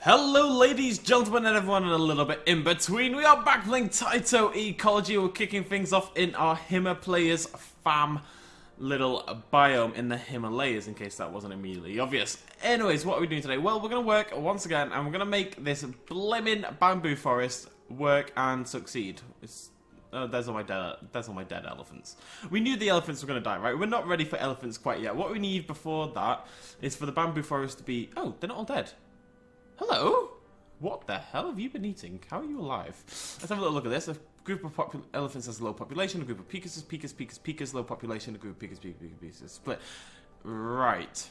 Hello ladies, gentlemen and everyone and a little bit in between. We are back playing Tyto Ecology. We're kicking things off in our Himalayas fam little biome in the Himalayas, in case that wasn't immediately obvious. Anyways, what are we doing today? Well, we're going to work once again and we're going to make this blimmin' bamboo forest work and succeed. There's all my dead elephants. We knew the elephants were going to die, right? We're not ready for elephants quite yet. What we need before that is for the bamboo forest to be... Oh, they're not all dead. Hello? What the hell have you been eating? How are you alive? Let's have a little look at this. A group of elephants has low population, a group of pikas, low population, a group of pikas, split. Right.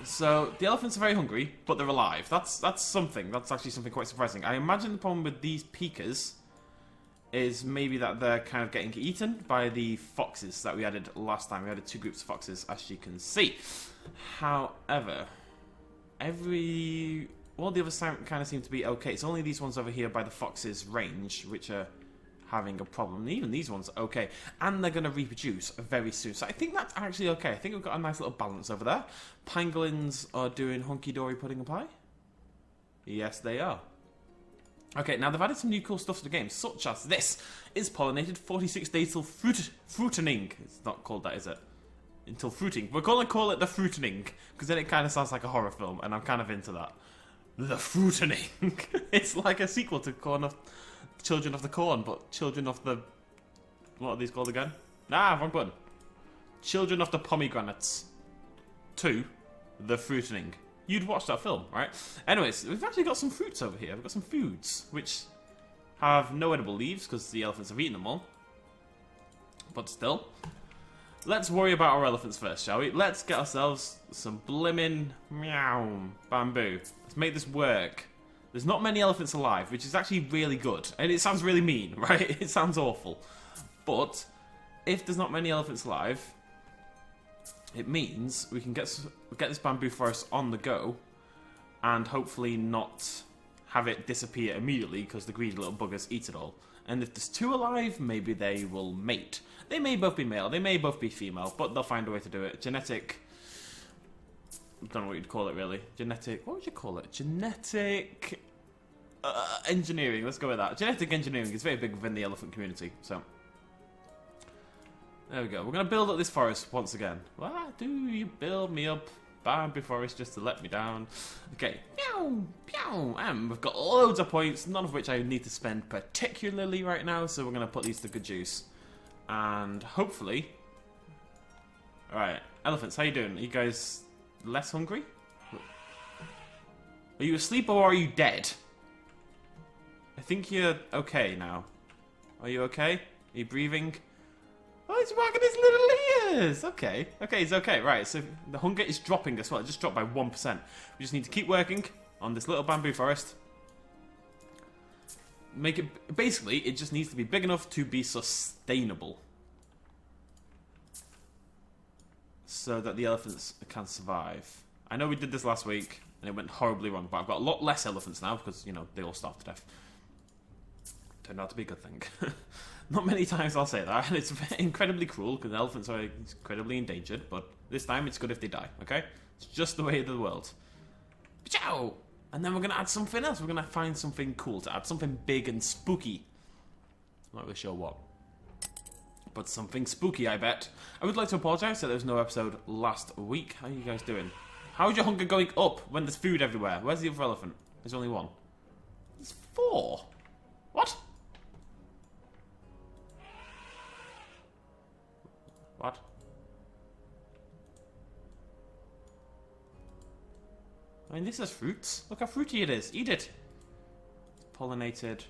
So, the elephants are very hungry, but they're alive. That's something. That's actually something quite surprising. I imagine the problem with these pikas is maybe that they're kind of getting eaten by the foxes that we added last time. We added two groups of foxes, as you can see. However... all the others kind of seem to be okay. It's only these ones over here by the fox's range which are having a problem. Even these ones are okay. And they're going to reproduce very soon. So I think that's actually okay. I think we've got a nice little balance over there. Pangolins are doing hunky-dory pudding and pie. Yes, they are. Okay, now they've added some new cool stuff to the game, such as this. Is pollinated 46 days till fruitening. It's not called that, is it? Until fruiting. We're going to call it the fruitening, because then it kind of sounds like a horror film, and I'm kind of into that. The fruitening. It's like a sequel to Children of the Corn, but Children of the... What are these called again? Ah, wrong button. Children of the Pomegranates 2, The Fruitening. You'd watch that film, right? Anyways, we've actually got some fruits over here. We've got some foods, which have no edible leaves, because the elephants have eaten them all. But still... Let's worry about our elephants first, shall we? Let's get ourselves some blimmin' bamboo. Let's make this work. There's not many elephants alive, which is actually really good. And it sounds really mean, right? It sounds awful. But if there's not many elephants alive, it means we can get this bamboo forest on the go and hopefully not have it disappear immediately because the greedy little buggers eat it all. And if there's two alive, maybe they will mate. They may both be male, they may both be female, but they'll find a way to do it. Genetic... I don't know what you'd call it, really. Genetic... What would you call it? Genetic... engineering, let's go with that. Genetic engineering is very big within the elephant community, so... There we go. We're going to build up this forest once again. Why do you build me up bamboo forest just to let me down? Okay. Pew! Pew! And we've got loads of points, none of which I need to spend particularly right now, so we're going to put these to good use. And hopefully... Alright, elephants, how you doing? Are you guys less hungry? Are you asleep or are you dead? I think you're okay now. Are you okay? Are you breathing? Oh, he's wagging his little ears! Okay, okay, he's okay. Right, so the hunger is dropping as well. It just dropped by 1%. We just need to keep working on this little bamboo forest. Make it... Basically, it just needs to be big enough to be sustainable. So that the elephants can survive. I know we did this last week, and it went horribly wrong, but I've got a lot less elephants now, because, you know, they all starved to death. Turned out to be a good thing. Not many times I'll say that, and it's incredibly cruel, because elephants are incredibly endangered, but this time it's good if they die, okay? It's just the way of the world. Ciao! And then we're going to add something else. We're going to find something cool to add. Something big and spooky. Not really sure what. But something spooky, I bet. I would like to apologise that there was no episode last week. How are you guys doing? How's your hunger going up when there's food everywhere? Where's the other elephant? There's only one. There's 4. What? What? I mean, this has fruits. Look how fruity it is. Eat it. It's pollinated.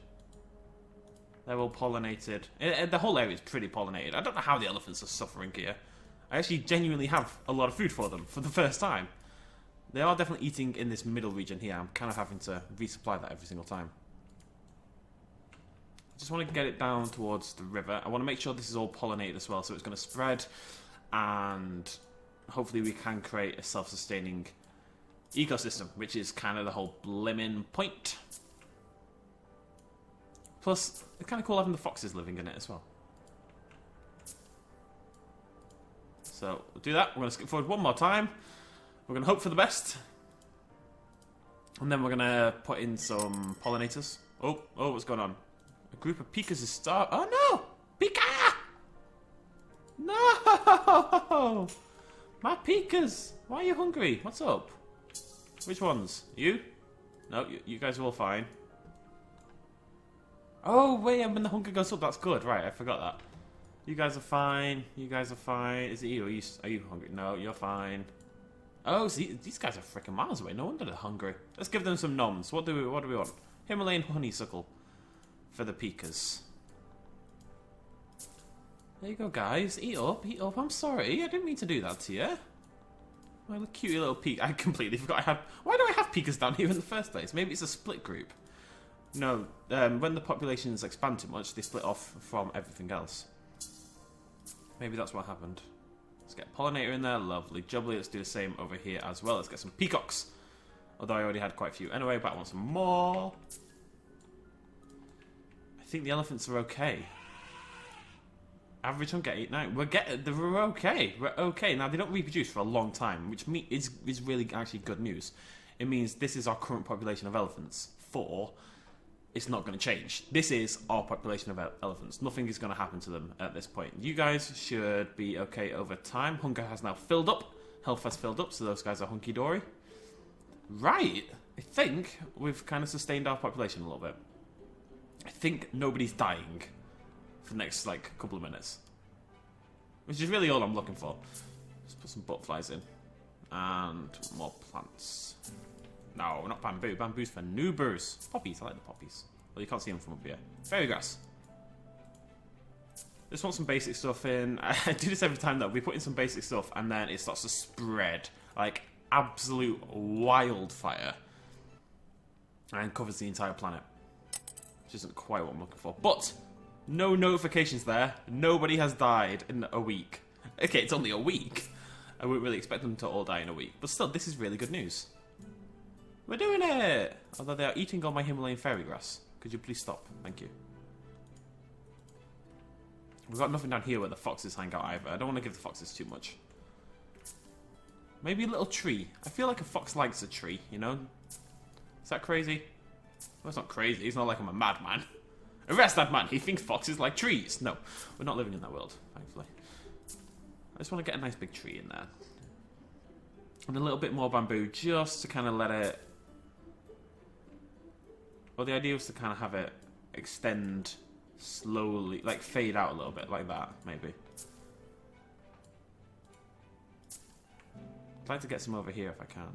They're all pollinated. The whole area is pretty pollinated. I don't know how the elephants are suffering here. I actually genuinely have a lot of food for them for the first time. They are definitely eating in this middle region here. I'm kind of having to resupply that every single time. I just want to get it down towards the river. I want to make sure this is all pollinated as well, so it's going to spread. And hopefully we can create a self-sustaining ecosystem, which is kind of the whole blimmin' point. Plus, it's kind of cool having the foxes living in it as well. So, we'll do that. We're going to skip forward one more time. We're going to hope for the best. And then we're gonna put in some pollinators. Oh, what's going on? A group of pikas is starved. Oh no! Pika! No! My pikas! Why are you hungry? What's up? Which ones? You? No, you guys are all fine. Oh, wait, and when the hunger goes up, that's good. Right, I forgot that. You guys are fine. You guys are fine. Is it you? Are you hungry? No, you're fine. Oh, see, these guys are freaking miles away. No wonder they're hungry. Let's give them some noms. What do we want? Himalayan honeysuckle for the pikas. There you go, guys. Eat up, eat up. I'm sorry. I didn't mean to do that to you. My cute little peak. I completely forgot I had... Why do I have pikas down here in the first place? Maybe it's a split group. No, when the populations expand too much, they split off from everything else. Maybe that's what happened. Let's get a pollinator in there. Lovely. Jubbly. Let's do the same over here as well. Let's get some peacocks. Although I already had quite a few anyway, but I want some more. I think the elephants are okay. Average hunger 8-9. We're okay. We're okay. Now, they don't reproduce for a long time, which is really actually good news. It means this is our current population of elephants. It's not going to change. This is our population of elephants. Nothing is going to happen to them at this point. You guys should be okay over time. Hunger has now filled up. Health has filled up, so those guys are hunky-dory. Right. I think we've kind of sustained our population a little bit. I think nobody's dying for the next, like, couple of minutes. Which is really all I'm looking for. Let's put some butterflies in. And more plants. No, not bamboo. Bamboo's for noobers. Poppies. I like the poppies. Well, you can't see them from up here. Fairy grass. Just want some basic stuff in. I do this every time, though. We put in some basic stuff, and then it starts to spread. Like, absolute wildfire. And covers the entire planet. Which isn't quite what I'm looking for. But, no notifications there. Nobody has died in a week. Okay, it's only a week. I wouldn't really expect them to all die in a week. But still, this is really good news. We're doing it! Although they are eating all my Himalayan fairy grass. Could you please stop? Thank you. We've got nothing down here where the foxes hang out either. I don't want to give the foxes too much. Maybe a little tree. I feel like a fox likes a tree, you know? Is that crazy? Well, it's not crazy. It's not like I'm a madman. Arrest that man! He thinks foxes like trees! No, we're not living in that world, thankfully. I just want to get a nice big tree in there. And a little bit more bamboo just to kind of let it... Well, the idea was to kind of have it extend slowly, like fade out a little bit, like that, maybe. I'd like to get some over here if I can.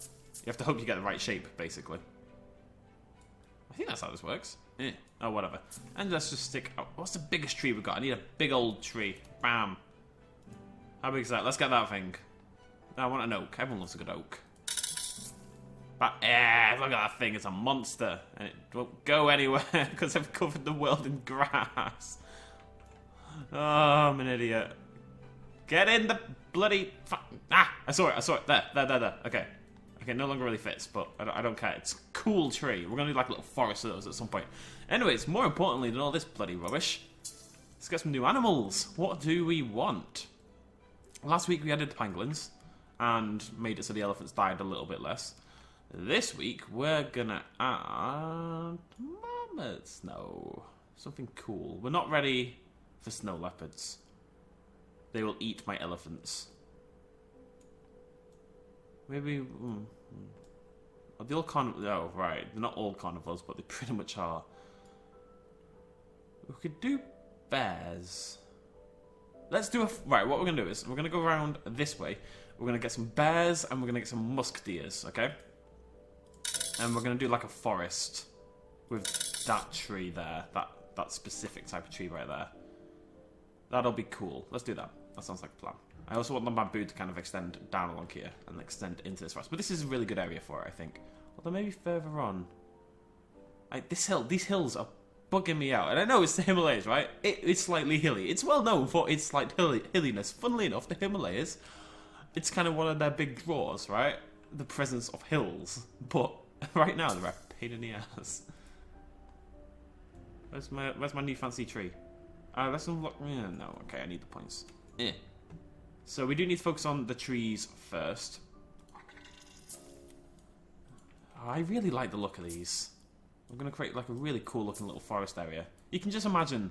You have to hope you get the right shape, basically. I think that's how this works. Oh, whatever. And let's just stick... Oh, what's the biggest tree we've got? I need a big old tree. Bam. How big is that? Let's get that thing. I want an oak. Everyone loves a good oak. But, look at that thing. It's a monster. And it won't go anywhere because I've covered the world in grass. Oh, I'm an idiot. Get in the bloody... I saw it. There. Okay. Okay, no longer really fits, but I don't care. It's a cool tree. We're going to do like a little forest of those at some point. Anyways, more importantly than all this bloody rubbish, let's get some new animals. What do we want? Last week we added the pangolins and made it so the elephants died a little bit less. This week we're going to add marmots. No, something cool. We're not ready for snow leopards. They will eat my elephants. Maybe... Are they all oh, right. They're not all carnivores, but they pretty much are. We could do bears. Let's do a... Right, what we're going to do is we're going to go around this way. We're going to get some bears and we're going to get some musk deers, okay? And we're going to do like a forest with that tree there. That specific type of tree right there. That'll be cool. Let's do that. That sounds like a plan. I also want the bamboo to kind of extend down along here and extend into this forest. But this is a really good area for it, I think. Although maybe further on. These hills are bugging me out. And I know it's the Himalayas, right? It's slightly hilly. It's well known for its slight hilliness. Funnily enough, the Himalayas, it's kind of one of their big draws, right? The presence of hills. But right now, they're a pain in the ass. Where's my new fancy tree? Let's unlock... Yeah, no, okay, I need the points. So we do need to focus on the trees first. Oh, I really like the look of these. I'm going to create like a really cool looking little forest area. You can just imagine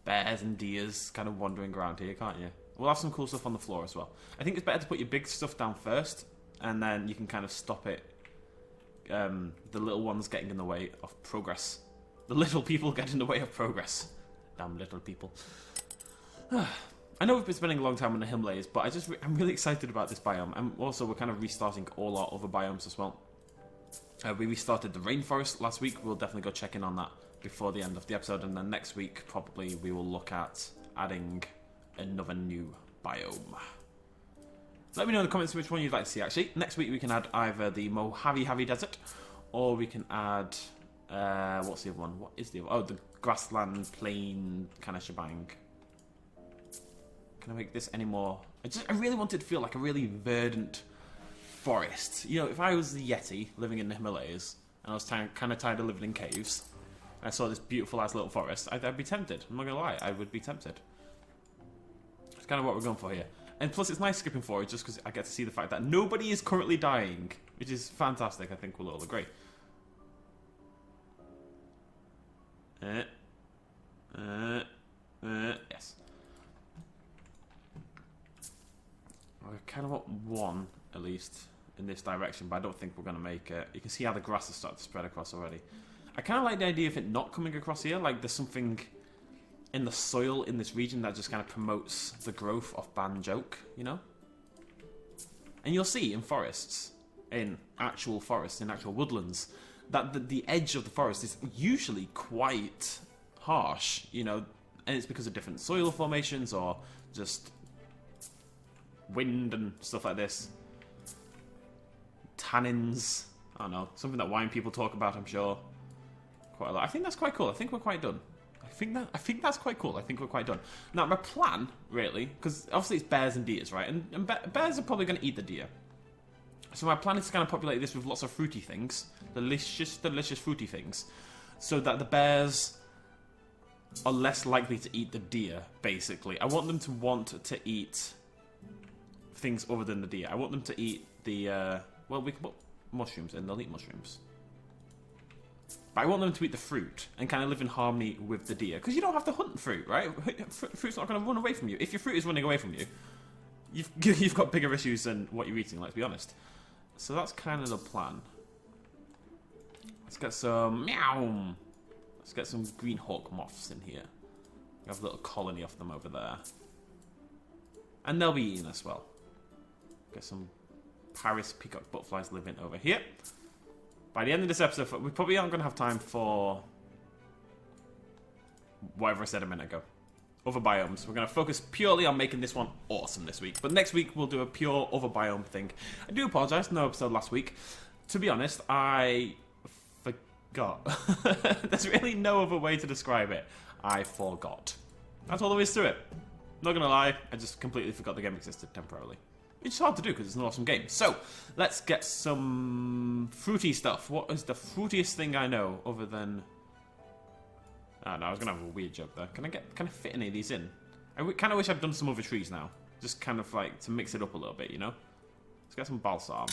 bears and deers kind of wandering around here, can't you? We'll have some cool stuff on the floor as well. I think it's better to put your big stuff down first, and then you can kind of stop it. The little ones getting in the way of progress. The little people get in the way of progress. Damn little people. I know we've been spending a long time on the Himalayas, but I'm really excited about this biome. And also, we're kind of restarting all our other biomes as well. We restarted the rainforest last week. We'll definitely go check in on that before the end of the episode. And then next week, probably, we will look at adding another new biome. Let me know in the comments which one you'd like to see, actually. Next week, we can add either the Mojave Desert, or we can add... what's the other one? What is the other? Oh, the grassland, plain kind of shebang. Can I make this any more? I really want it to feel like a really verdant forest. You know, if I was the Yeti living in the Himalayas, and I was kind of tired of living in caves, and I saw this beautiful ass little forest, I'd be tempted. I'm not gonna lie, I would be tempted. It's kind of what we're going for here. And plus, it's nice skipping forward just because I get to see the fact that nobody is currently dying, which is fantastic. I think we'll all agree. Yes. I kind of want one, at least, in this direction, but I don't think we're going to make it. You can see how the grass has started to spread across already. I kind of like the idea of it not coming across here, like there's something in the soil in this region that just kind of promotes the growth of banjoke, you know? And you'll see in forests, in actual woodlands, that the edge of the forest is usually quite harsh, you know, and it's because of different soil formations or just wind and stuff like this. Tannins, I don't know, something that wine people talk about, I'm sure, quite a lot. I think that's quite cool. I think we're quite done. I think that's quite cool. I think we're quite done. Now, my plan, really, because obviously it's bears and deers, right? And bears are probably going to eat the deer. So my plan is to kind of populate this with lots of fruity things. Delicious, delicious fruity things. So that the bears are less likely to eat the deer, basically. I want them to want to eat things other than the deer. I want them to eat the, well, we can put mushrooms in. They'll eat mushrooms. But I want them to eat the fruit and kind of live in harmony with the deer. Because you don't have to hunt fruit, right? Fruit's not going to run away from you. If your fruit is running away from you, you've got bigger issues than what you're eating, let's be honest. So that's kind of the plan. Let's get some... Meow! Let's get some green hawk moths in here. We have a little colony of them over there. And they'll be eaten as well. Get some Paris peacock butterflies living over here. By the end of this episode, we probably aren't going to have time for whatever I said a minute ago. Other biomes. We're going to focus purely on making this one awesome this week. But next week, we'll do a pure other biome thing. I do apologise, no episode last week. To be honest, I forgot. There's really no other way to describe it. I forgot. That's all there is to it. Not going to lie, I just completely forgot the game existed temporarily. It's hard to do because it's an awesome game. So, let's get some fruity stuff. What is the fruitiest thing I know other than... Oh, no, I was going to have a weird joke there. Can I fit any of these in? I kind of wish I'd done some other trees now. Just kind of like to mix it up a little bit, you know? Let's get some balsam.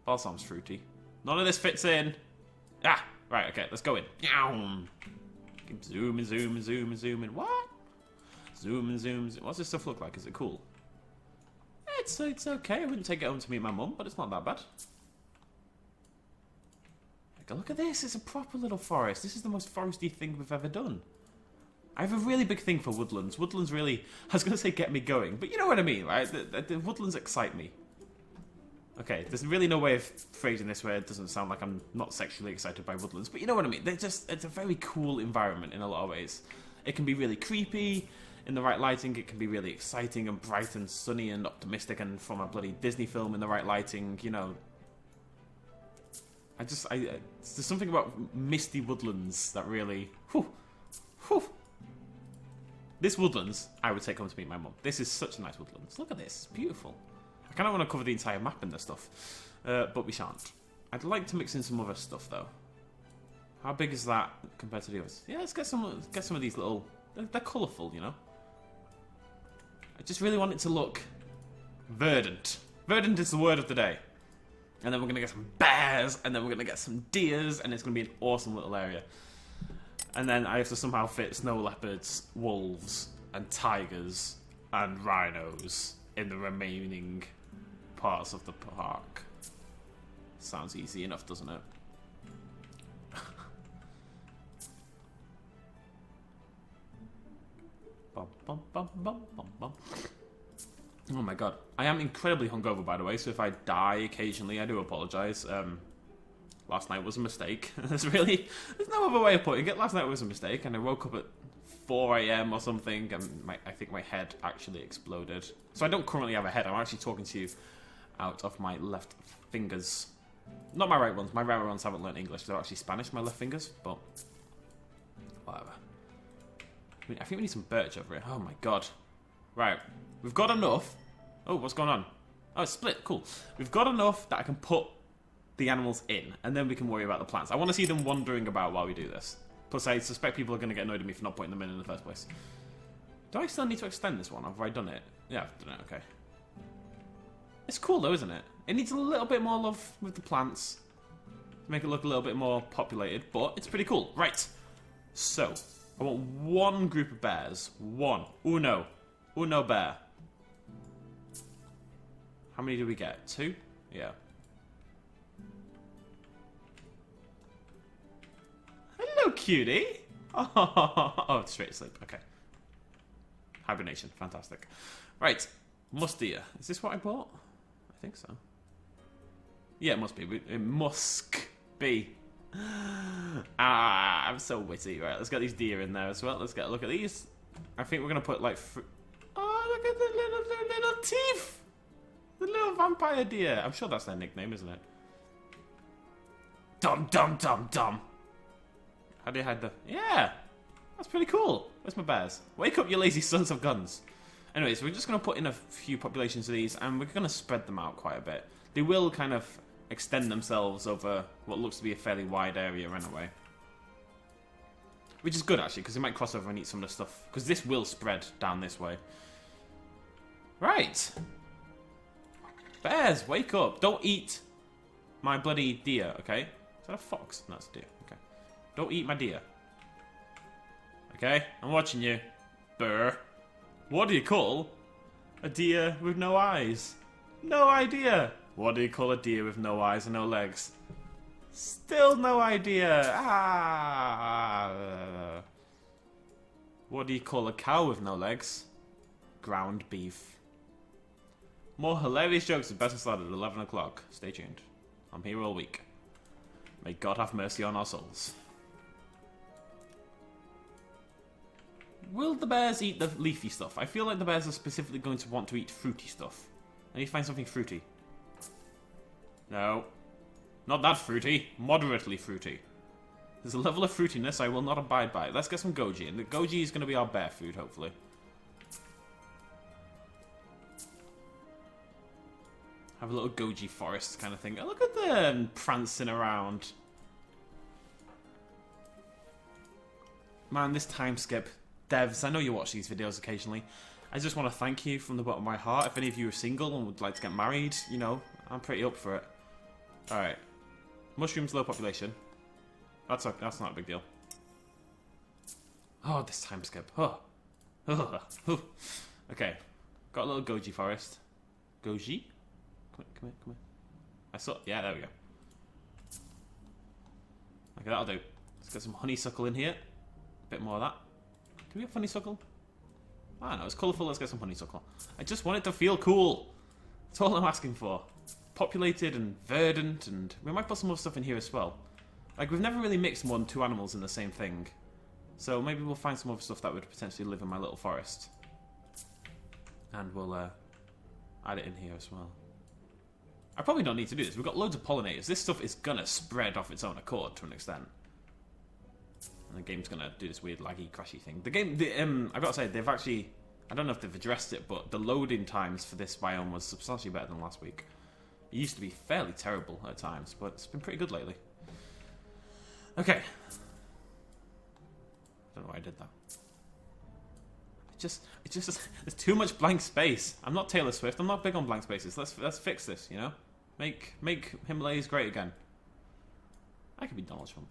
Balsam's fruity. None of this fits in. Ah! Right, okay, let's go in. Keep zooming, zooming, zooming, zooming. What? Zooming, zoom, zoom. What's this stuff look like? Is it cool? It's okay. I wouldn't take it home to meet my mum, but it's not that bad. Look at this. It's a proper little forest. This is the most foresty thing we've ever done. I have a really big thing for woodlands. Woodlands really, I was going to say get me going, but you know what I mean, right? The woodlands excite me. Okay, there's really no way of phrasing this where it doesn't sound like I'm not sexually excited by woodlands, but you know what I mean. It's a very cool environment in a lot of ways. It can be really creepy. In the right lighting, it can be really exciting and bright and sunny and optimistic, and from a bloody Disney film in the right lighting, you know. There's something about misty woodlands that really, This woodlands, I would take home to meet my mum. This is such a nice woodlands. Look at this, it's beautiful. I kind of want to cover the entire map in this stuff, but we shan't. I'd like to mix in some other stuff though. How big is that compared to the others? Yeah, let's get some of these little. They're colourful, you know. I just really want it to look verdant. Verdant is the word of the day. And then we're going to get some bears, and then we're going to get some deers, and it's going to be an awesome little area. And then I have to somehow fit snow leopards, wolves, and tigers, and rhinos in the remaining parts of the park. Sounds easy enough, doesn't it? Bum, bum, bum, bum, bum, bum. Oh my god. I am incredibly hungover, by the way, so if I die occasionally, I do apologise. Last night was a mistake. There's no other way of putting it. Last night was a mistake, and I woke up at 4 AM or something, and I think my head actually exploded. So I don't currently have a head. I'm actually talking to you out of my left fingers. Not my right ones. My right ones haven't learned English. They're actually Spanish, my left fingers, but whatever. I think we need some birch over here. Oh my god. Right. We've got enough. Oh, what's going on? Oh, it's split. Cool. We've got enough that I can put the animals in, and then we can worry about the plants. I want to see them wandering about while we do this. Plus, I suspect people are going to get annoyed at me for not putting them in the first place. Do I still need to extend this one? Have I done it? Yeah, I've done it. Okay. It's cool, though, isn't it? It needs a little bit more love with the plants to make it look a little bit more populated, but it's pretty cool. Right. So, I want one group of bears. One. Uno. Uno bear. How many do we get? 2? Yeah. Hello, cutie. Oh, straight to sleep. Okay. Hibernation. Fantastic. Right. Must deer. Is this what I bought? I think so. Yeah, it must be. It must be. Ah, I'm so witty. Right, let's get these deer in there as well. Let's get a look at these. I think we're going to put, like... Oh, look at the little teeth. The little vampire deer. I'm sure that's their nickname, isn't it? Dum, dum, dum, dum. How do you hide the... Yeah! That's pretty cool. Where's my bears? Wake up, you lazy sons of guns. Anyways, we're just going to put in a few populations of these, and we're going to spread them out quite a bit. They will kind of extend themselves over what looks to be a fairly wide area anyway. Which is good, actually, because they might cross over and eat some of the stuff. Because this will spread down this way. Right. Bears, wake up. Don't eat my bloody deer, okay? Is that a fox? No, it's a deer. Okay. Don't eat my deer. Okay? I'm watching you. Brr. What do you call a deer with no eyes? No idea. What do you call a deer with no eyes and no legs? Still no idea. Ah. What do you call a cow with no legs? Ground beef. More hilarious jokes with BestInSlot at 11 o'clock. Stay tuned. I'm here all week. May God have mercy on our souls. Will the bears eat the leafy stuff? I feel like the bears are specifically going to want to eat fruity stuff. I need to find something fruity. No. Not that fruity. Moderately fruity. There's a level of fruitiness I will not abide by. Let's get some goji. And the goji is going to be our bear food, hopefully. Have a little goji forest kind of thing. Oh, look at them prancing around. Man, this time skip. Devs, I know you watch these videos occasionally. I just want to thank you from the bottom of my heart. If any of you are single and would like to get married, you know, I'm pretty up for it. Alright. Mushrooms, low population. That's not a big deal. Oh, this time skip. Oh. Oh. Okay. Got a little goji forest. Goji? Come here. I saw... Yeah, there we go. Okay, that'll do. Let's get some honeysuckle in here. A bit more of that. Do we have honeysuckle? I don't know, it's colourful, let's get some honeysuckle. I just want it to feel cool. That's all I'm asking for. Populated and verdant, and we might put some other stuff in here as well. Like, we've never really mixed more than 2 animals in the same thing. So maybe we'll find some other stuff that would potentially live in my little forest. And we'll add it in here as well. I probably don't need to do this. We've got loads of pollinators. This stuff is gonna spread off its own accord to an extent. And the game's gonna do this weird laggy, crashy thing. The game, I've got to say, they've actually... I don't know if they've addressed it, but the loading times for this biome was substantially better than last week. It used to be fairly terrible at times, but it's been pretty good lately. Okay. I don't know why I did that. It just there's too much blank space. I'm not Taylor Swift. I'm not big on blank spaces. Let's fix this, you know? Make Himalayas great again. I could be Donald Trump.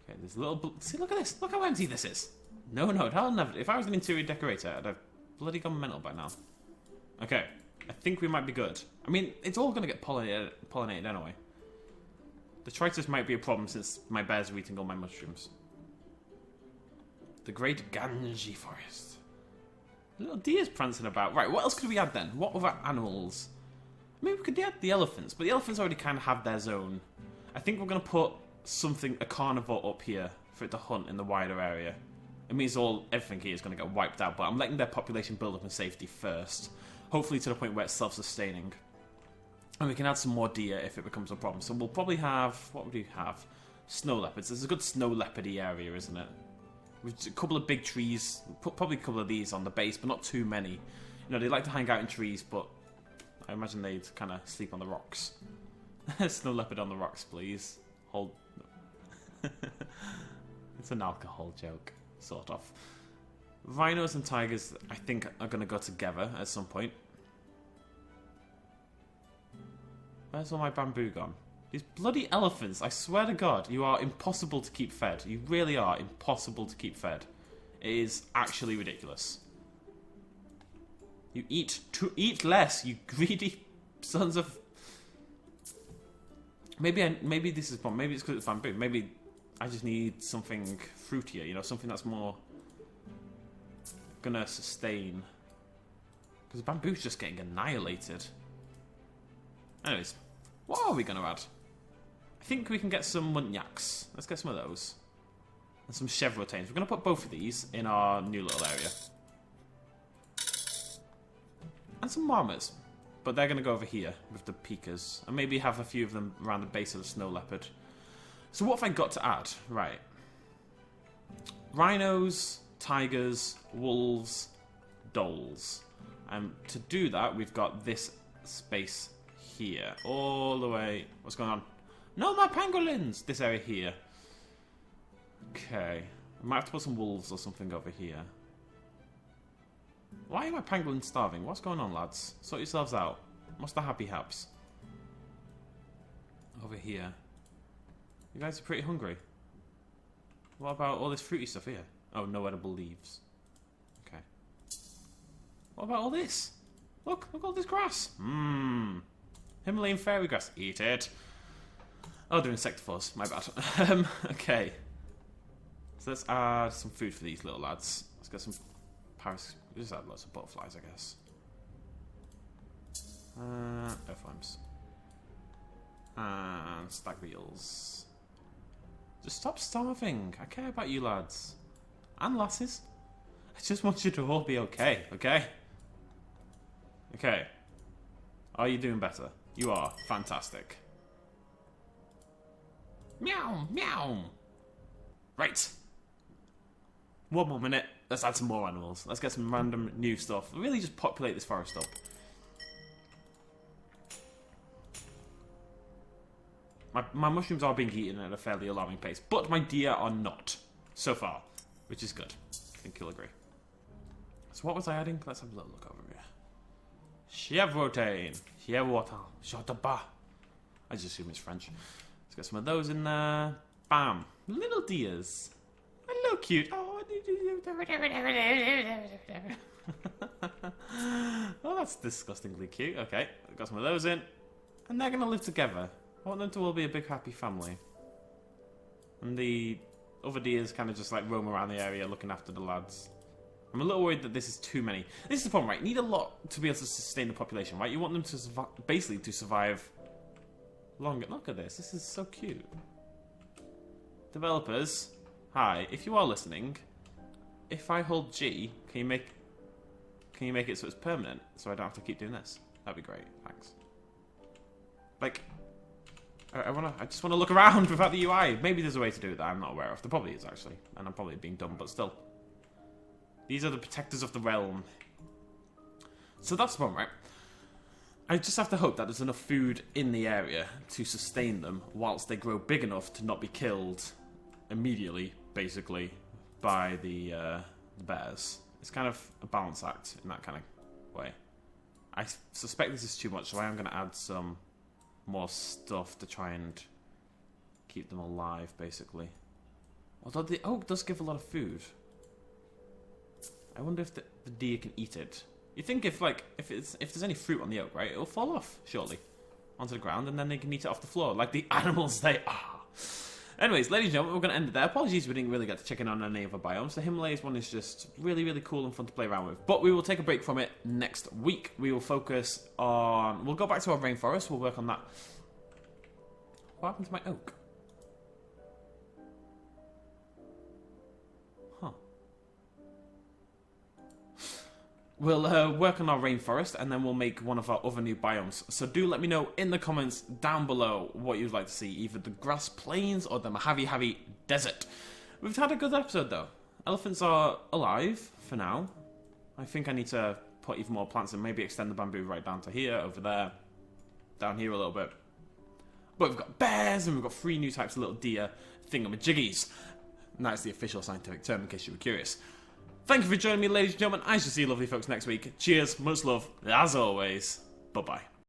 Okay, there's a little... See, look at this. Look how empty this is. No, that'll never... If I was an interior decorator, I'd have bloody gone mental by now. Okay, I think we might be good. I mean, it's all going to get pollinated anyway. The Tritus might be a problem since my bears are eating all my mushrooms. The Great Ganji Forest. Little deer's prancing about. Right, what else could we add then? What other animals? Maybe we could add the elephants, but the elephants already kind of have their zone. I think we're going to put a carnivore up here for it to hunt in the wider area. It means everything here is going to get wiped out, but I'm letting their population build up in safety first. Hopefully to the point where it's self-sustaining. And we can add some more deer if it becomes a problem. So we'll probably have... What would we have? Snow leopards. There's a good snow leopardy area, isn't it? With a couple of big trees. Probably a couple of these on the base, but not too many. You know, they like to hang out in trees, but I imagine they'd kind of sleep on the rocks. Snow leopard on the rocks, please. Hold... It's an alcohol joke, sort of. Rhinos and tigers, I think, are going to go together at some point. Where's all my bamboo gone? These bloody elephants, I swear to God, you are impossible to keep fed. You really are impossible to keep fed. It is actually ridiculous. You eat less, you greedy sons of... Maybe this is maybe it's because it's bamboo. Maybe I just need something fruitier, you know, something that's more gonna sustain. Because bamboo's just getting annihilated. Anyways, what are we gonna add? I think we can get some muntnyaks. Let's get some of those. And some chevrotains. We're gonna put both of these in our new little area. And some marmots. But they're going to go over here with the pikas. And maybe have a few of them around the base of the snow leopard. So what have I got to add? Right. Rhinos, tigers, wolves, dholes. And to do that, we've got this space here. All the way... What's going on? No, my pangolins! This area here. Okay. I might have to put some wolves or something over here. Why are my pangolins starving? What's going on, lads? Sort yourselves out. What's the happy haps? Over here. You guys are pretty hungry. What about all this fruity stuff here? Oh, no edible leaves. Okay. What about all this? Look all this grass. Mmm. Himalayan fairy grass. Eat it. Oh, they're insectivores. My bad. Okay. So let's add some food for these little lads. Let's get some Paris. Just add lots of butterflies, I guess. Earthworms. And stag beetles. Just stop starving. I care about you lads. And lasses. I just want you to all be okay, okay? Okay. Are you doing better? You are. Fantastic. Meow, meow. Right. One more minute. Let's add some more animals. Let's get some random new stuff. Really just populate this forest up. My mushrooms are being eaten at a fairly alarming pace, but my deer are not, so far, which is good. I think you'll agree. So what was I adding? Let's have a little look over here. Chevrotain. Chevrotain. I just assume it's French. Let's get some of those in there. Bam. Little deers. Hello, cute. Oh, oh, that's disgustingly cute. Okay, got some of those in. And they're going to live together. I want them to all be a big happy family. And the other deers kind of just like roam around the area looking after the lads. I'm a little worried that this is too many. This is the problem, right? You need a lot to be able to sustain the population, right? You want them to basically to survive longer. Look at this. This is so cute. Developers, hi. If you are listening, if I hold G, can you make it so it's permanent, so I don't have to keep doing this? That'd be great. Thanks. Like, I just want to look around without the UI. Maybe there's a way to do it that I'm not aware of. There probably is, actually. And I'm probably being dumb, but still. These are the protectors of the realm. So that's the problem, right? I just have to hope that there's enough food in the area to sustain them whilst they grow big enough to not be killed immediately, basically, by the bears. It's kind of a balance act in that kind of way. I suspect this is too much, so I am going to add some more stuff to try and keep them alive, basically. Although the oak does give a lot of food. I wonder if the deer can eat it. You think if there's any fruit on the oak, right, it'll fall off, surely, onto the ground, and then they can eat it off the floor, like the animals they are. Anyways, ladies and gentlemen, we're going to end it there. Apologies we didn't really get to check in on any other biomes. The Himalayas one is just really, really cool and fun to play around with. But we will take a break from it next week. We will focus on... We'll go back to our rainforest. We'll work on that. What happened to my oak? Huh. We'll work on our rainforest, and then we'll make one of our other new biomes. So do let me know in the comments down below what you'd like to see, either the grass plains or the Mojave Desert. We've had a good episode, though. Elephants are alive for now. I think I need to put even more plants and maybe extend the bamboo right down to here, over there, down here a little bit. But we've got bears, and we've got 3 new types of little deer thingamajiggies. And that's the official scientific term, in case you were curious. Thank you for joining me, ladies and gentlemen. I shall see you lovely folks next week. Cheers, much love, as always. Bye-bye.